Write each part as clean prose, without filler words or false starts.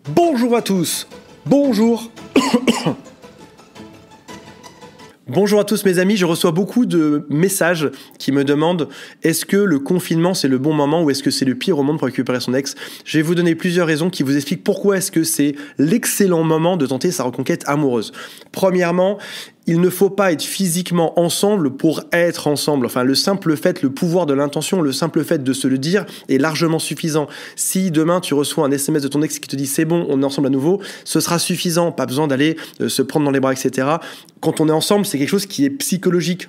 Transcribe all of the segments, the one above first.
Bonjour à tous, bonjour. Bonjour à tous mes amis, je reçois beaucoup de messages qui me demandent est-ce que le confinement c'est le bon moment ou est-ce que c'est le pire au monde pour récupérer son ex. Je vais vous donner plusieurs raisons qui vous expliquent pourquoi est-ce que c'est l'excellent moment de tenter sa reconquête amoureuse. Premièrement, il ne faut pas être physiquement ensemble pour être ensemble. Enfin, le simple fait, le pouvoir de l'intention, le simple fait de se le dire est largement suffisant. Si demain tu reçois un SMS de ton ex qui te dit c'est bon, on est ensemble à nouveau, ce sera suffisant. Pas besoin d'aller se prendre dans les bras, etc. Quand on est ensemble, c'est quelque chose qui est psychologique.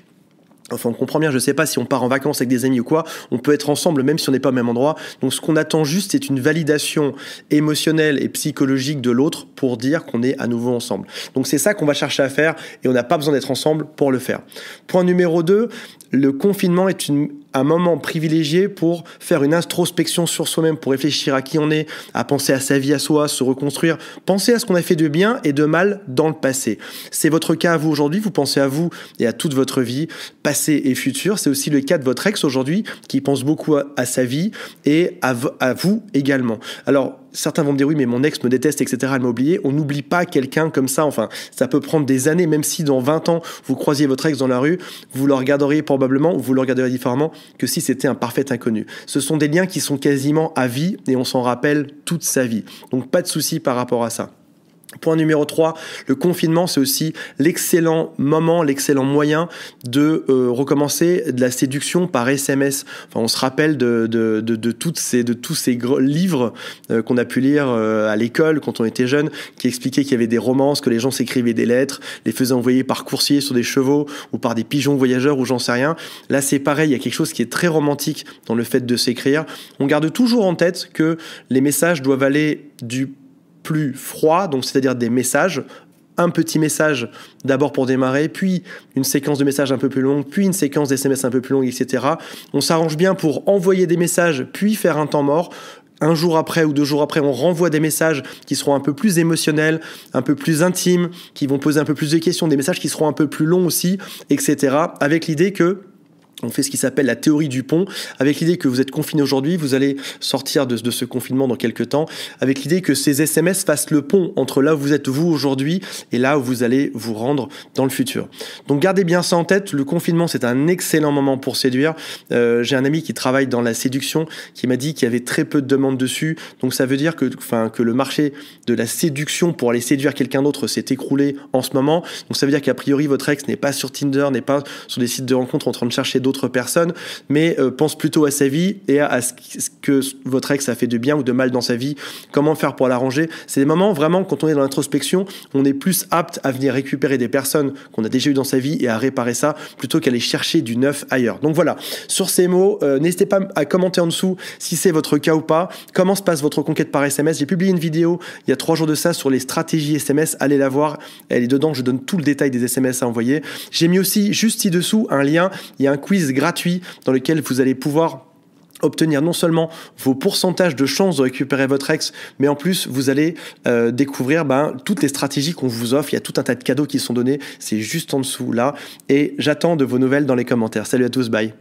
Enfin, on comprend bien, je sais pas si on part en vacances avec des amis ou quoi, on peut être ensemble même si on n'est pas au même endroit. Donc ce qu'on attend juste, c'est une validation émotionnelle et psychologique de l'autre pour dire qu'on est à nouveau ensemble. Donc c'est ça qu'on va chercher à faire et on n'a pas besoin d'être ensemble pour le faire. Point numéro 2, le confinement est un moment privilégié pour faire une introspection sur soi-même, pour réfléchir à qui on est, à penser à sa vie, à soi, à se reconstruire, penser à ce qu'on a fait de bien et de mal dans le passé. C'est votre cas à vous aujourd'hui, vous pensez à vous et à toute votre vie, passé et futur. C'est aussi le cas de votre ex aujourd'hui qui pense beaucoup à sa vie et à vous également. Alors, certains vont me dire oui mais mon ex me déteste, etc. Elle m'a oublié. On n'oublie pas quelqu'un comme ça. Enfin, ça peut prendre des années, même si dans 20 ans vous croisiez votre ex dans la rue, vous le regarderiez probablement ou vous le regarderiez différemment que si c'était un parfait inconnu. Ce sont des liens qui sont quasiment à vie et on s'en rappelle toute sa vie. Donc pas de souci par rapport à ça. Point numéro 3, le confinement, c'est aussi l'excellent moment, l'excellent moyen de recommencer de la séduction par SMS. Enfin, on se rappelle de tous ces livres qu'on a pu lire à l'école quand on était jeune, qui expliquaient qu'il y avait des romances, que les gens s'écrivaient des lettres, les faisaient envoyer par coursier sur des chevaux ou par des pigeons voyageurs ou j'en sais rien. Là, c'est pareil, il y a quelque chose qui est très romantique dans le fait de s'écrire. On garde toujours en tête que les messages doivent aller du plus froid, donc c'est-à-dire des messages, un petit message d'abord pour démarrer, puis une séquence de messages un peu plus longue, puis une séquence d'SMS un peu plus longue, etc. On s'arrange bien pour envoyer des messages, puis faire un temps mort. Un jour après ou 2 jours après, on renvoie des messages qui seront un peu plus émotionnels, un peu plus intimes, qui vont poser un peu plus de questions, des messages qui seront un peu plus longs aussi, etc. Avec l'idée que on fait ce qui s'appelle la théorie du pont, avec l'idée que vous êtes confiné aujourd'hui, vous allez sortir de ce confinement dans quelques temps, avec l'idée que ces SMS fassent le pont entre là où vous êtes vous aujourd'hui et là où vous allez vous rendre dans le futur. Donc gardez bien ça en tête, le confinement c'est un excellent moment pour séduire. J'ai un ami qui travaille dans la séduction qui m'a dit qu'il y avait très peu de demandes dessus, donc ça veut dire que le marché de la séduction pour aller séduire quelqu'un d'autre s'est écroulé en ce moment, donc ça veut dire qu'a priori votre ex n'est pas sur Tinder, n'est pas sur des sites de rencontres en train de chercher d'autres personnes, mais pense plutôt à sa vie et à ce que votre ex a fait de bien ou de mal dans sa vie, comment faire pour l'arranger. C'est des moments vraiment, quand on est dans l'introspection, on est plus apte à venir récupérer des personnes qu'on a déjà eues dans sa vie et à réparer ça, plutôt qu'aller chercher du neuf ailleurs. Donc voilà, sur ces mots, n'hésitez pas à commenter en dessous si c'est votre cas ou pas, comment se passe votre conquête par SMS. J'ai publié une vidéo il y a 3 jours de ça sur les stratégies SMS, allez la voir, elle est dedans, je donne tout le détail des SMS à envoyer. J'ai mis aussi juste ci-dessous un lien, il y a un quiz gratuit dans lequel vous allez pouvoir obtenir non seulement vos pourcentages de chances de récupérer votre ex, mais en plus vous allez découvrir toutes les stratégies qu'on vous offre. Il y a tout un tas de cadeaux qui sont donnés, c'est juste en dessous là, et j'attends de vos nouvelles dans les commentaires. Salut à tous, bye.